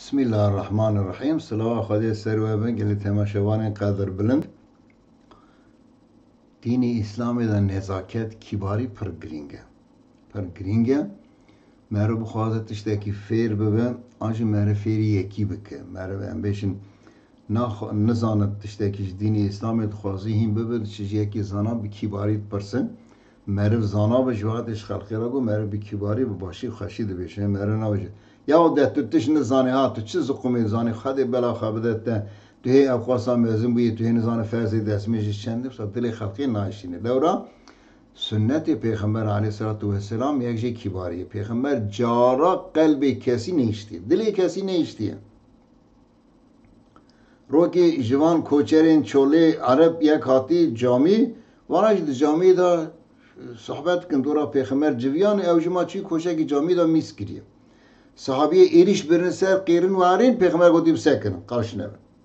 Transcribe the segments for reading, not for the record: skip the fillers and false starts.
بسم الله الرحمن الرحیم. صلوات خدا سر و بن گلی تماشاوان قدر بلند. دین اسلام دا نزاکت کباری پر گرینگه مرو بخواهد تشتاکی فیر ببن آنجا مرو فیری یکی بکه مرو انبیشن نزاند تشتاکیش دین اسلام دخوازی هم ببن چیزی یکی زانا بکباری پرسن مرو زانا بجوادش خلقی را گو مرو بکباری بباشی خشید بشه مرو نباشه یا ده تو تش نزانه ها تو چه زقومی زانه خدای بلا خبرت تو هی افقاسا مزن بوی تو هی نزانه فرزی دست میشه چنده بسا دل خلقی نایشینه دورا سنت پیغمبر علیه السلام یک جای کباریه پیغمبر جارا قلب کسی نیشتی دل کسی نیشتیه رو که جوان کوچرین چوله عرب یک هاتی جامی وانش جامی دا صحبت کن دورا پیغمبر جویان او جما چی کوچه که جامی دا میس کریه صحابی ایریش برن سر قیرن وارین پیغمبر گوتی بسکن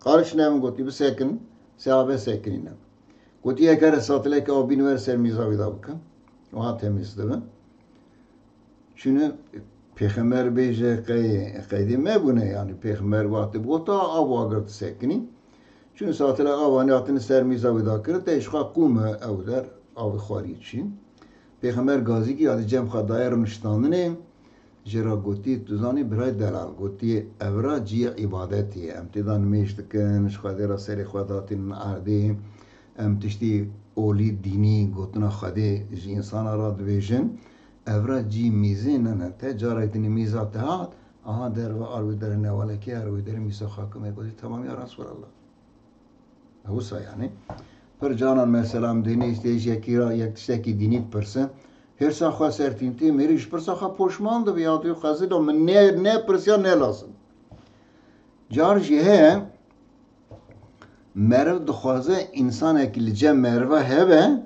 قارش نمن گوتی بسکن صحابه سکنی نم گوتی اگر ساتله که آبین ور سر میزاوی دا بکن و ها تمیز دبن چونه پیغمبر بیجه قیدی مبونه یعنی پیغمبر وقتی بگوتا آب واگرد سکنی چونه ساتله آبانی آتن سر میزاوی دا کرد تایشخوا قوم او در آب خواری چین پیغمبر گازی که یادی جمع خدای رو نشتاندنه جرا گوتی دوزانی برای دلال گوتی اورا جی عبادتی امتدان میشتکن خدا را سر خداتین عرضی امتشتی اولی دینی گوتنا خدا جی انسان را دویژن اورا جی میزه نه تجارت میزات هات آها در و آروی در نواله که آروی در میسا خاکمه گوتی تمام یا رسول الله اوسا یعنی پر جانان مثلا دینی استیش یکی را یک تشکی دینی پرسن هر ساخوا سرتینتی میریش پر ساخوا پشمانده بیادوی خازی دو من نه پرسیا نه لازم جارج یه مرو دخوازه انسان اکلی جه مروه هبه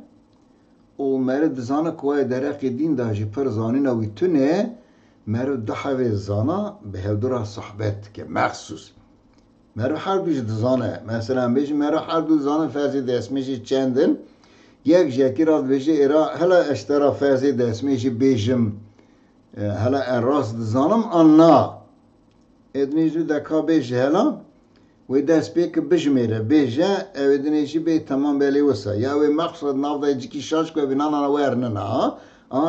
و مرو دزانه کوه درق دین داجی پر زانی نوی تونه مرو دحوه زانا به هدورا صحبت که مخصوص مرو هر دوش دزانه مثلا بیش مرو هر دو زانه فرزی دسمیشی چندن یک جاکی را بیشه ایرا هلا اشترا فرزی دسمیشی بیشم هلا راست دزانم آنا ادنیجو دکا بیشه هلا و دست بیک بجمیره بیشه ادنیجی بی تمام بلی وسا یا وی مقصد نافده جکی شاش که بینانا ورنه نه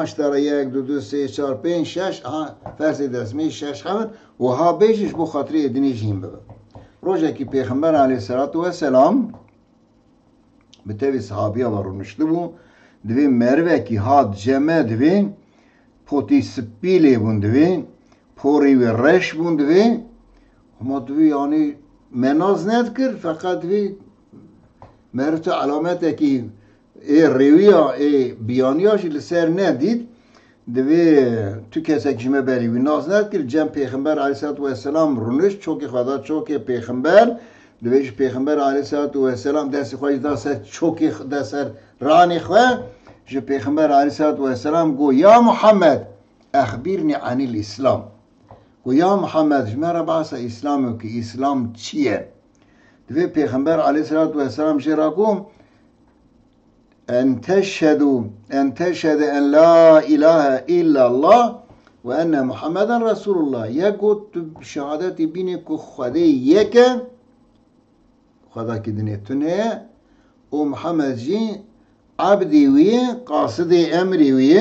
اشترا یک دو دو سه چار پین شش فرزی دسمیش شش خبر و ها بیشش بو خاطری ادنیجی هم ببن روزه که پیغمبر علیه السلام به تاوی صحابی ها رونشته بو دوی مروه کی هات جمع دوی پوتی سپیلی بون دوی پوری و رش بون دوی اما دوی یعنی مناز ند کرد فقط دوی مرت علامت کی ای رویا ای بیانیاش لسر ندید دوی تو کسی کشمه بری و ناز ند کرد جمع پیغمبر علیه السلام رونش چوک خدا چوک پیغمبر دویش پیغمبر علیه السلام دست خواهی دست چوکی دست رانی خواه جو پیغمبر علیه السلام گو یا محمد اخبرنی عن الاسلام گو یا محمد جمعه بعث اسلامو که اسلام چیه دوی پیغمبر علیه السلام جرا گو ان تشهد ان لا اله الا الله و ان محمد رسول الله یا گو شهادت بینی که خدا یکه خدا کی دنیتونه و محمد جی عبدی وی قاصد امری وی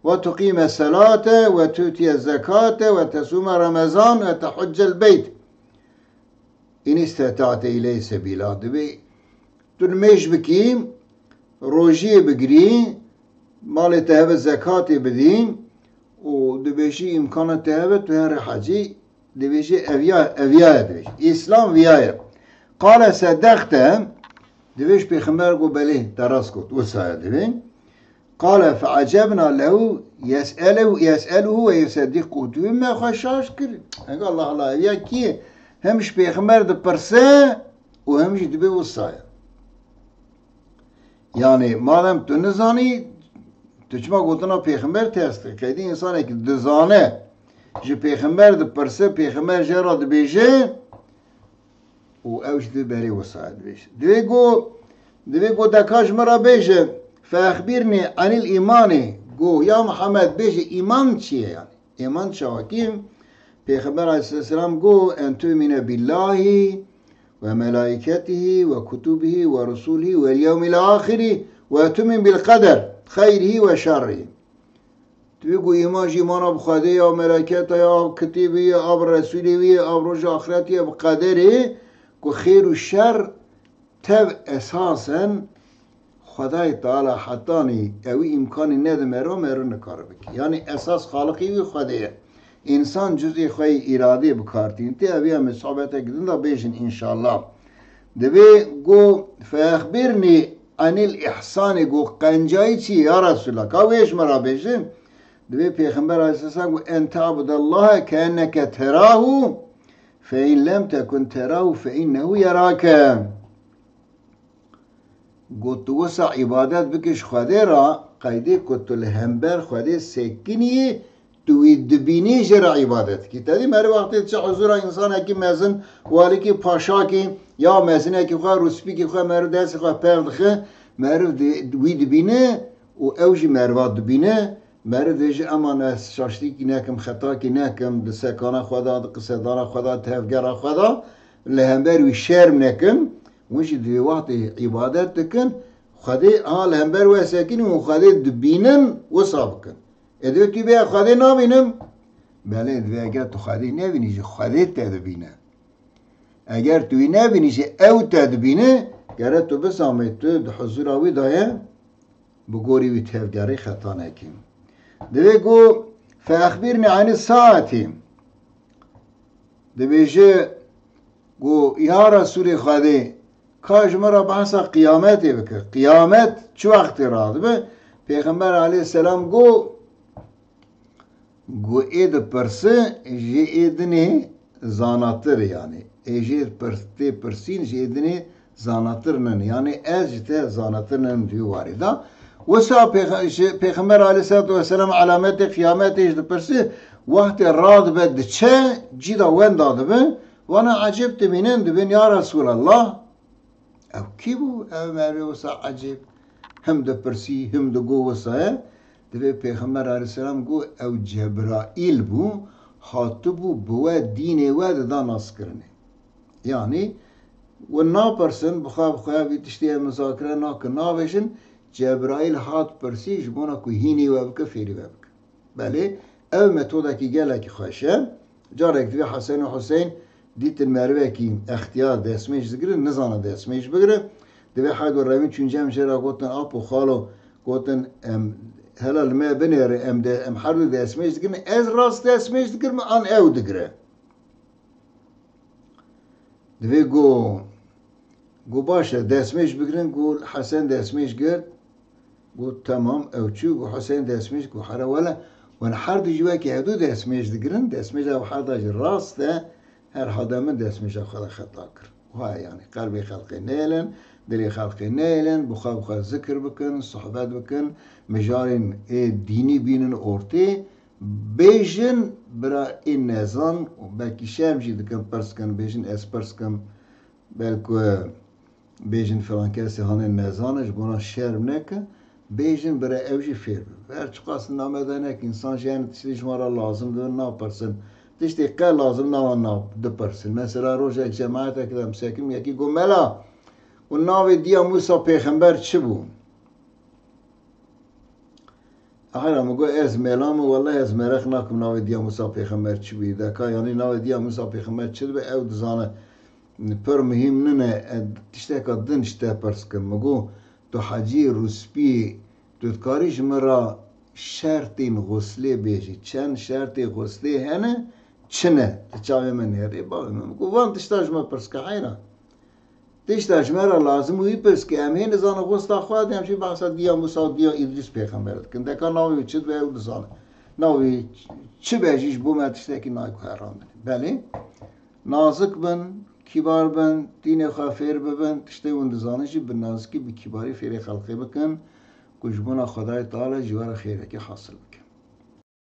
و تقیم الصلاة و توتی الزکاة و تصوم رمضان و تحج البيت این استطاعت الی سبیلا دوی تنمیش بکیم روژی بگری مال تهوه زکات بدین و دویشی امکان تهوه تو هر حجی دویشی اویای دویش اسلام ویایه قال صدقت دویش پیغمبر گو بله درست کد وسایه دوین قال فعجبنا له يسأله ويصدقه دوی ما خوشاش کرد الله الله یا کیه همش پیغمبر ده پرسه و همش دوی وسایه یعنی مادم تو نزانی تو چما گوتنا پیغمبر تست که دی انسانه که دزانه جو پیغمبر ده پرسه پیغمبر جرا ده بیجه و اوش دو بری وساعد بیش دوی گو دکاش مرا بیشه فاخبرنی عن الایمانی گو یا محمد بیشه ایمان چیه یعنی ایمان شواکیم پیغمبر علیه السلام گو ان تؤمن بالله و ملائکته و کتبه و رسوله و اليوم الاخر و تؤمن بالقدر خیره و شره. تو گو ایمان بخدا یا ملائکت یا کتبه یا رسوله یا روز آخرت یا بقدره که خیر و شر تب اساسا خدای تعالی حتانی اوی امکانی نده مرو نکار بکی، یعنی اساس خالقی و خدایه. انسان جزئی خواهی اراده بکارتین تی اوی هم صحبت کردن دا بیشن انشاءالله. دوی گو فاخبرنی عن الاحسان گو قنجایی چی یا رسول الله که ویش مرا بیشن. دوی پیغمبر علیه السلام گو ان تعبد الله کانک تراه فإن لم تكن تراه فإنه يراك. گوت وسع عبادت بکش خدا را قیده کت الهمبر خدا سکنی توی دبینی جرا عبادت کی تدی مر وقتی چه حضور انسان کی مزن والی کی پاشا کی یا مزن کی خو روسپی کی خو مر دست خو پردخه مر وی دبینه و اوج مرواد دبینه مر دیج امان از شاشتی کی نکم خطا کی نکم د سکانه خدا د قصدان خدا تفگر خدا لهمبر وی شرم نکم وش دی وقت عبادت کن خدا حال همبر و ساکن و خدا دبینن و سابکن ادو تی به خدا نبینم بله ادو اگر تو خدا نبینی خدا تدبینه اگر توی نبینی او تدبینه گره تو بسامت تو د حضور آوی دایه بگوری وی تفگری خطا نکیم. دوی گو فاخبرنی عن الساعتی دوی جه گو یا رسول خدا کاش مرا بحث قیامت بکر قیامت چه وقت راد به پیغمبر علیه السلام گو اید پرسه جه ایدنه زاناتر یعنی ایجید پرسین جه ایدنه زاناتر نن یعنی از جته زاناتر نن دیو وارده وسا پیغمبر علیه السلام علامت قیامت ایجد پرسه وقت راد بد چه جیدا وند داده به وانا عجب تبینن دبین یا رسول الله او کی بو او مروی وسا عجیب هم ده پرسی هم ده گو وسا دوی پیغمبر علیه السلام گو او جبرائیل بو خاطبو بوا دین و دا ناس کرنه یعنی و نا پرسن بخواه بیتشتی مذاکره نا که نا بشن جبرائیل هات پرسی جبونا که هینی و بکه فیری و بکه بله او متوده که گله که خواهشه جارک دوی حسین و حسین دیت المروه کی اختیار دستمیش بگیره نزانه دستمیش بگیره دوی حد و روی چون جمع شده گوتن آپ و خالو گوتن هلال ما بنیره ام هر دو دستمیش بگیره از راست دستمیش بگیره آن او دگیره دوی گو باشه دستمیش بگیرن گو حسین دستمیش گرد گو تمام او چو گو حسین دستمیش گو حره ولا ون هر دو جوه که او دو دستمیش بگیرن دستمیش او هر داج راسته هر حدامن دستمیش خدا خطا کرد وها یعنی قلبی خلقی نیلن دلی خلقی نیلن بخواه ذکر بکن صحبت بکن مجارین دینی بینن ارتی بیجن برا این نظام بلکی شرم جید کن پرس کن بیجن اس پرس کن بلکو بیجن فلان کسی هان نظامش بنا شرم نکن بیجن برا اوجی فیر هر چقاس نامده نک انسان جان تشتیش مارا لازم دون نا پرسن تشتی قل لازم نا دو پرسن مثلا روز یک جماعت کدام ساکن یکی گو ملا و ناوی دیا موسی پیغمبر چه بو آخر مگو از ملام والله از مرخ نکم ناوی دیا موسی پیغمبر چه بی دکا یعنی ناوی دیا موسی پیغمبر چه بی او دزانه پر مهم نه تشتی که دنشته پرس کن مگو تو حجی روسپی تو کاریش مرا شرطین غسله بیشی چند شرط غسله هنه چنه تچاوی من هری باوی من مگو وان تشتاش ما پرس که حیران تشتاش مرا لازم وی پرس که همه نزان غسله خواهد همچی بحثا دیا موسی دیا ادریس پیغمبرد کن دکا ناوی چه دوی او دزانه ناوی چه بیشیش بو ما تشتی که نای که حرام بنی بله نازک بن کبار بن دین خواه فیر ببن تشتی اون دزانشی به نازکی به کباری فیر خلقی بکن کجبونا خدای تعالی جوار خیره که حاصل